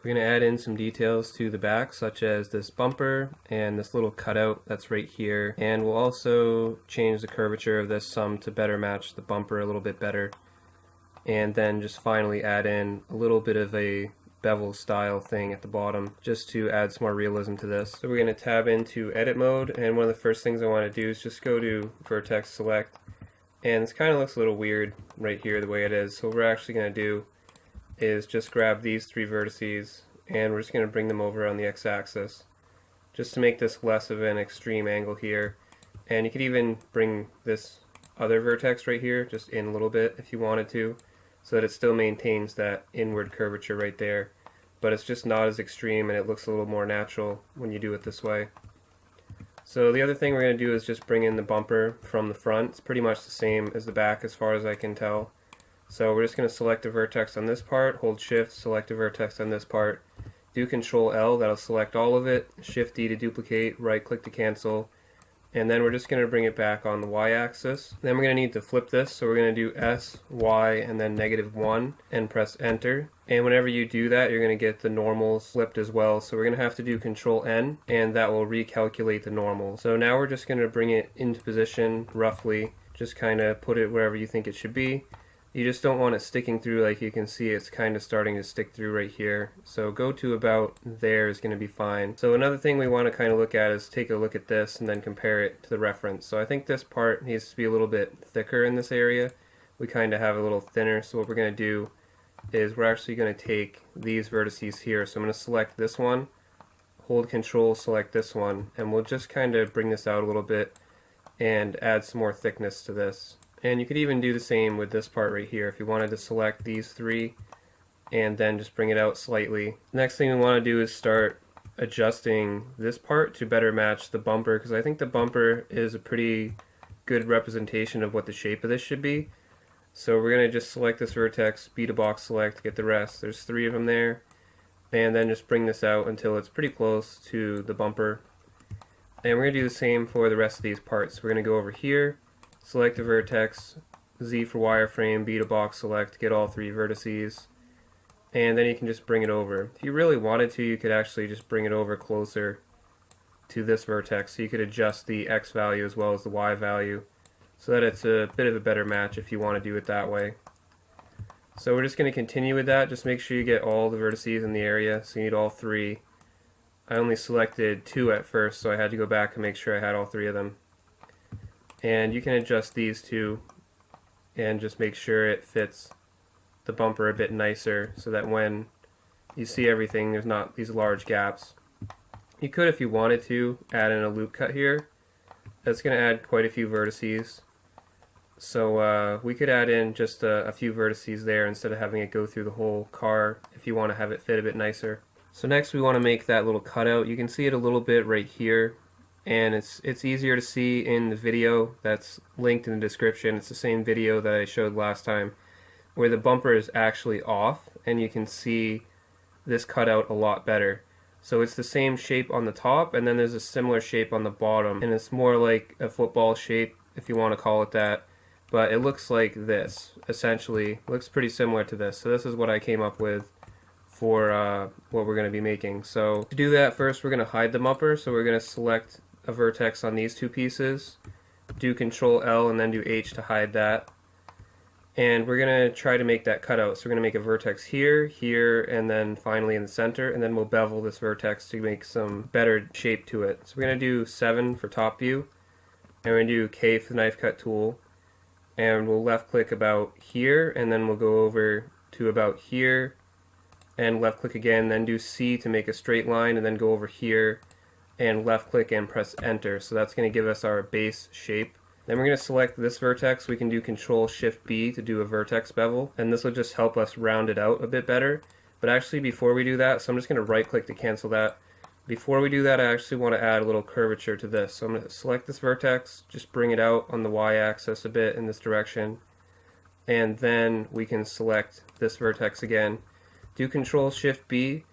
We're going to add in some details to the back, such as this bumper and this little cutout that's right here. And we'll also change the curvature of this some to better match the bumper a little bit better. And then just finally add in a little bit of a bevel style thing at the bottom just to add some more realism to this. So we're going to tab into edit mode, and one of the first things I want to do is just go to vertex select. And this kind of looks a little weird right here the way it is. So what we're actually going to do is just grab these three vertices and we're just going to bring them over on the x-axis just to make this less of an extreme angle here. And you could even bring this other vertex right here just in a little bit if you wanted to, so that it still maintains that inward curvature right there, but it's just not as extreme and it looks a little more natural when you do it this way. So the other thing we're going to do is just bring in the bumper from the front. It's pretty much the same as the back as far as I can tell. So we're just going to select a vertex on this part, hold shift, select a vertex on this part, do Control L, that'll select all of it, Shift D to duplicate, right click to cancel, and then we're just going to bring it back on the y-axis. Then we're going to need to flip this, so we're going to do S, Y, and then -1 and press enter. And whenever you do that, you're going to get the normals flipped as well, so we're going to have to do Control N, and that will recalculate the normal. So now we're just going to bring it into position roughly, just kind of put it wherever you think it should be. You just don't want it sticking through. Like you can see, it's kind of starting to stick through right here. So go to about there is going to be fine. So another thing we want to kind of look at is take a look at this and then compare it to the reference. So I think this part needs to be a little bit thicker in this area. We kind of have a little thinner. So what we're going to do is we're actually going to take these vertices here. So I'm going to select this one, hold Control, select this one, and we'll just kind of bring this out a little bit and add some more thickness to this. And you could even do the same with this part right here if you wanted to select these three and then just bring it out slightly. Next thing we want to do is start adjusting this part to better match the bumper, because I think the bumper is a pretty good representation of what the shape of this should be. So we're going to just select this vertex, B to box select, get the rest. There's three of them there. And then just bring this out until it's pretty close to the bumper. And we're going to do the same for the rest of these parts. We're going to go over here, select a vertex, Z for wireframe, B to box select, get all three vertices, and then you can just bring it over. If you really wanted to, you could actually just bring it over closer to this vertex, so you could adjust the X value as well as the Y value, so that it's a bit of a better match if you want to do it that way. So we're just going to continue with that. Just make sure you get all the vertices in the area, so you need all three. I only selected two at first, so I had to go back and make sure I had all three of them. And you can adjust these two and just make sure it fits the bumper a bit nicer so that when you see everything there's not these large gaps. You could, if you wanted to, add in a loop cut here. That's going to add quite a few vertices. So we could add in just a few vertices there instead of having it go through the whole car if you want to have it fit a bit nicer. So next we want to make that little cutout. You can see it a little bit right here, and it's easier to see in the video that's linked in the description. It's the same video that I showed last time where the bumper is actually off and you can see this cutout a lot better. So it's the same shape on the top, and then there's a similar shape on the bottom, and it's more like a football shape if you want to call it that, but it looks like this essentially. Looks pretty similar to this. So this is what I came up with for what we're going to be making. So to do that, first we're going to hide the bumper. So we're going to select a vertex on these two pieces, do Control L and then do H to hide that, and we're going to try to make that cutout. So we're going to make a vertex here, here, and then finally in the center, and then we'll bevel this vertex to make some better shape to it. So we're going to do 7 for top view, and we're going to do K for the knife cut tool, and we'll left click about here, and then we'll go over to about here and left click again, then do C to make a straight line, and then go over here and left click and press enter. So that's going to give us our base shape. Then we're going to select this vertex. We can do Control Shift B to do a vertex bevel, and this will just help us round it out a bit better. But actually before we do that, so I'm just going to right click to cancel that. Before we do that, I actually want to add a little curvature to this. So I'm going to select this vertex, just bring it out on the y-axis a bit in this direction, and then we can select this vertex again. Do Control Shift B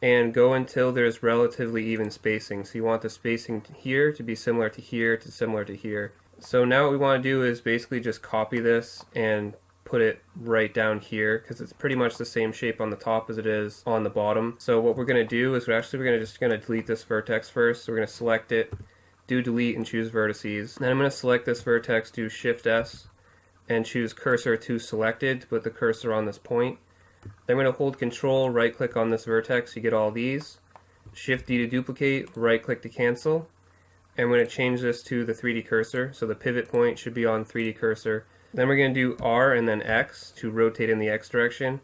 and go until there's relatively even spacing. So you want the spacing here to be similar to here to similar to here. So now what we want to do is basically just copy this and put it right down here because it's pretty much the same shape on the top as it is on the bottom. So what we're going to do is we're just going to delete this vertex first. So we're going to select it, do delete, and choose vertices. Then I'm going to select this vertex, do Shift S, and choose cursor to selected to put the cursor on this point. Then I'm going to hold Control, right click on this vertex, you get all these. Shift D to duplicate, right click to cancel. And we're going to change this to the 3D cursor, so the pivot point should be on 3D cursor. Then we're going to do R and then X to rotate in the X direction.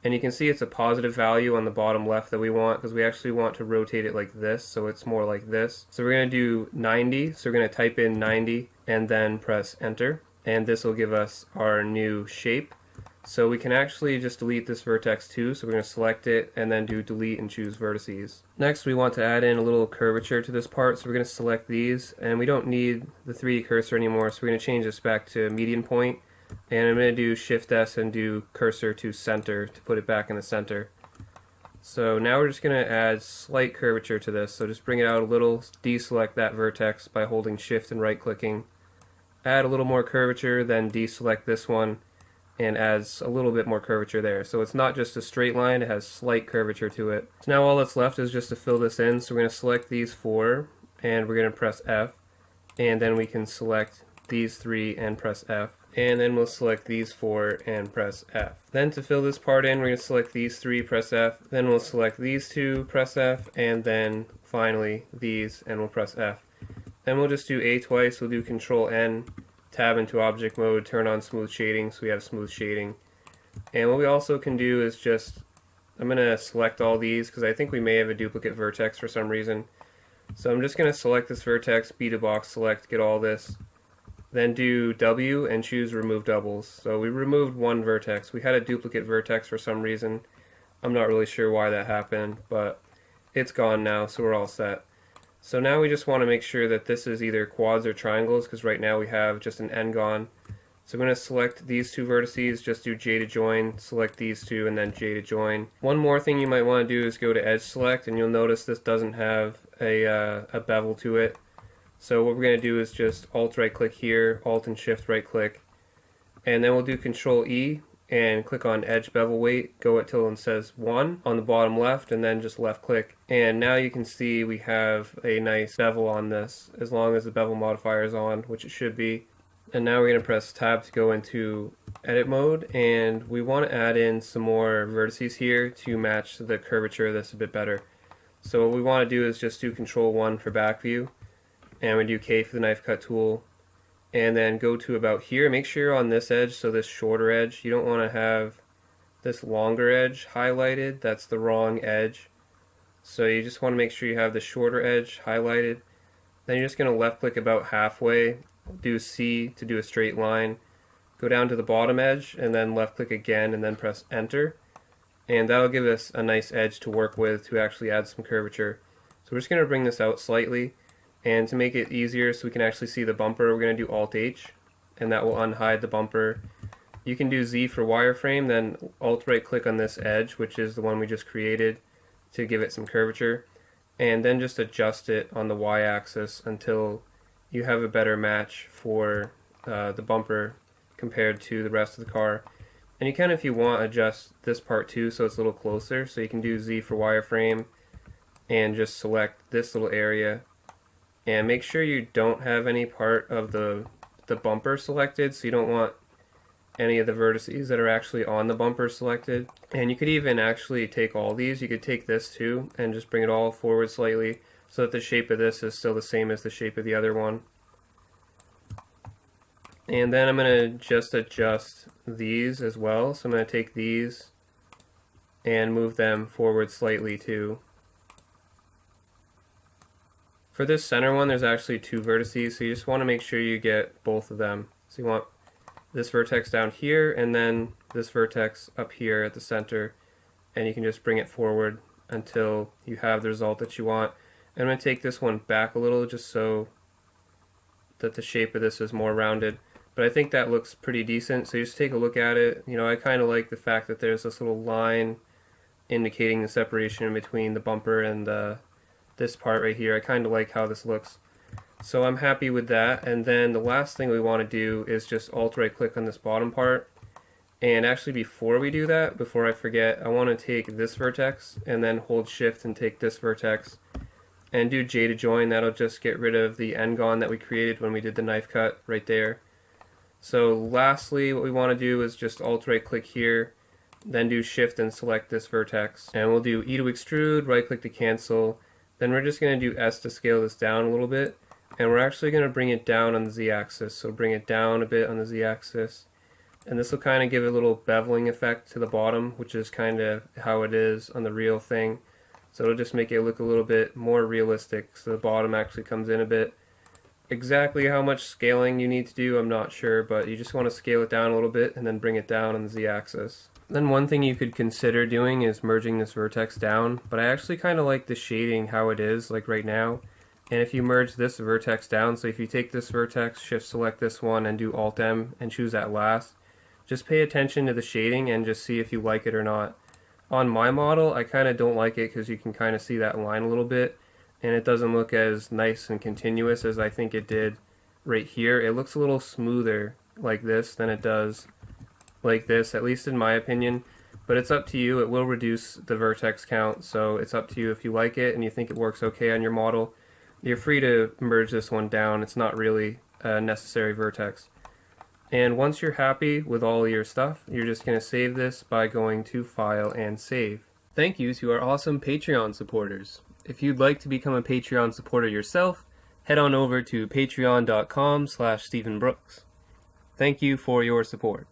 And you can see it's a positive value on the bottom left that we want because we actually want to rotate it like this, so it's more like this. So we're going to do 90, so we're going to type in 90 and then press enter. And this will give us our new shape. So we can actually just delete this vertex too, so we're going to select it and then do delete and choose vertices. Next we want to add in a little curvature to this part, so we're going to select these, and we don't need the 3D cursor anymore, so we're going to change this back to median point, and I'm going to do Shift S and do cursor to center to put it back in the center. So now we're just going to add slight curvature to this, so just bring it out a little, deselect that vertex by holding Shift and right clicking, add a little more curvature, then deselect this one, and adds a little bit more curvature there. So it's not just a straight line, it has slight curvature to it. So now all that's left is just to fill this in. So we're going to select these 4 and we're going to press F, and then we can select these 3 and press F, and then we'll select these 4 and press F. Then to fill this part in, we're going to select these 3, press F, then we'll select these 2, press F, and then finally these, and we'll press F. Then we'll just do A twice, we'll do Control N, tab into object mode, turn on smooth shading so we have smooth shading. And what we also can do is just, I'm going to select all these because I think we may have a duplicate vertex for some reason. So I'm just going to select this vertex, B to box select, get all this, then do W and choose remove doubles. So we removed one vertex. We had a duplicate vertex for some reason. I'm not really sure why that happened, but it's gone now, so we're all set. So now we just want to make sure that this is either quads or triangles, because right now we have just an n-gon. So I'm going to select these 2 vertices, just do J to join, select these 2, and then J to join. One more thing you might want to do is go to edge select, and you'll notice this doesn't have a bevel to it. So what we're going to do is just Alt right click here, Alt and Shift right click, and then we'll do Control E and click on edge bevel weight, go it till it says 1 on the bottom left, and then just left click. And now you can see we have a nice bevel on this, as long as the bevel modifier is on, which it should be. And now we're going to press tab to go into edit mode, and we want to add in some more vertices here to match the curvature of this a bit better. So what we want to do is just do Control 1 for back view, and we do K for the knife cut tool, and then go to about here. Make sure you're on this edge, so this shorter edge. You don't want to have this longer edge highlighted. That's the wrong edge. So you just want to make sure you have the shorter edge highlighted. Then you're just going to left click about halfway, do C to do a straight line, go down to the bottom edge, and then left click again, and then press enter. And that'll give us a nice edge to work with to actually add some curvature. So we're just going to bring this out slightly. And to make it easier so we can actually see the bumper, we're going to do Alt-H, and that will unhide the bumper. You can do Z for wireframe, then Alt-right click on this edge, which is the one we just created, to give it some curvature, and then just adjust it on the Y-axis until you have a better match for the bumper compared to the rest of the car. And you can, if you want, adjust this part too so it's a little closer. So you can do Z for wireframe and just select this little area. And make sure you don't have any part of the bumper selected, so you don't want any of the vertices that are actually on the bumper selected. And you could even actually take all these. You could take this too and just bring it all forward slightly so that the shape of this is still the same as the shape of the other one. And then I'm going to just adjust these as well. So I'm going to take these and move them forward slightly too. For this center one, there's actually 2 vertices, so you just want to make sure you get both of them. So you want this vertex down here, and then this vertex up here at the center, and you can just bring it forward until you have the result that you want. And I'm going to take this one back a little just so that the shape of this is more rounded. But I think that looks pretty decent, so you just take a look at it. You know, I kind of like the fact that there's this little line indicating the separation between the bumper and this part right here. I kind of like how this looks. So I'm happy with that. And then the last thing we want to do is just Alt right click on this bottom part And actually before we do that, before I forget, I want to take this vertex and then hold shift and take this vertex and do J to join. That'll just get rid of the n-gon that we created when we did the knife cut right there. So lastly, what we want to do is just alt right click here, then do shift and select this vertex. And we'll do E to extrude, right click to cancel. Then we're just going to do S to scale this down a little bit. And we're actually going to bring it down on the z-axis. So bring it down a bit on the z-axis. And this will kind of give a little beveling effect to the bottom, which is kind of how it is on the real thing. So it'll just make it look a little bit more realistic. So the bottom actually comes in a bit. Exactly how much scaling you need to do, I'm not sure, but you just want to scale it down a little bit and then bring it down on the z-axis. Then one thing you could consider doing is merging this vertex down, but I actually kind of like the shading how it is, like right now. And if you merge this vertex down, so if you take this vertex, shift select this one and do Alt M and choose that last, just pay attention to the shading and just see if you like it or not. On my model, I kind of don't like it because you can kind of see that line a little bit, and it doesn't look as nice and continuous as I think it did right here. It looks a little smoother like this than it does like this, at least in my opinion. But it's up to you. It will reduce the vertex count, so it's up to you. If you like it and you think it works okay on your model, you're free to merge this one down. It's not really a necessary vertex. And once you're happy with all your stuff, you're just going to save this by going to File and Save. Thank you to our awesome Patreon supporters. If you'd like to become a Patreon supporter yourself, head on over to patreon.com/StephenBrooks. Thank you for your support.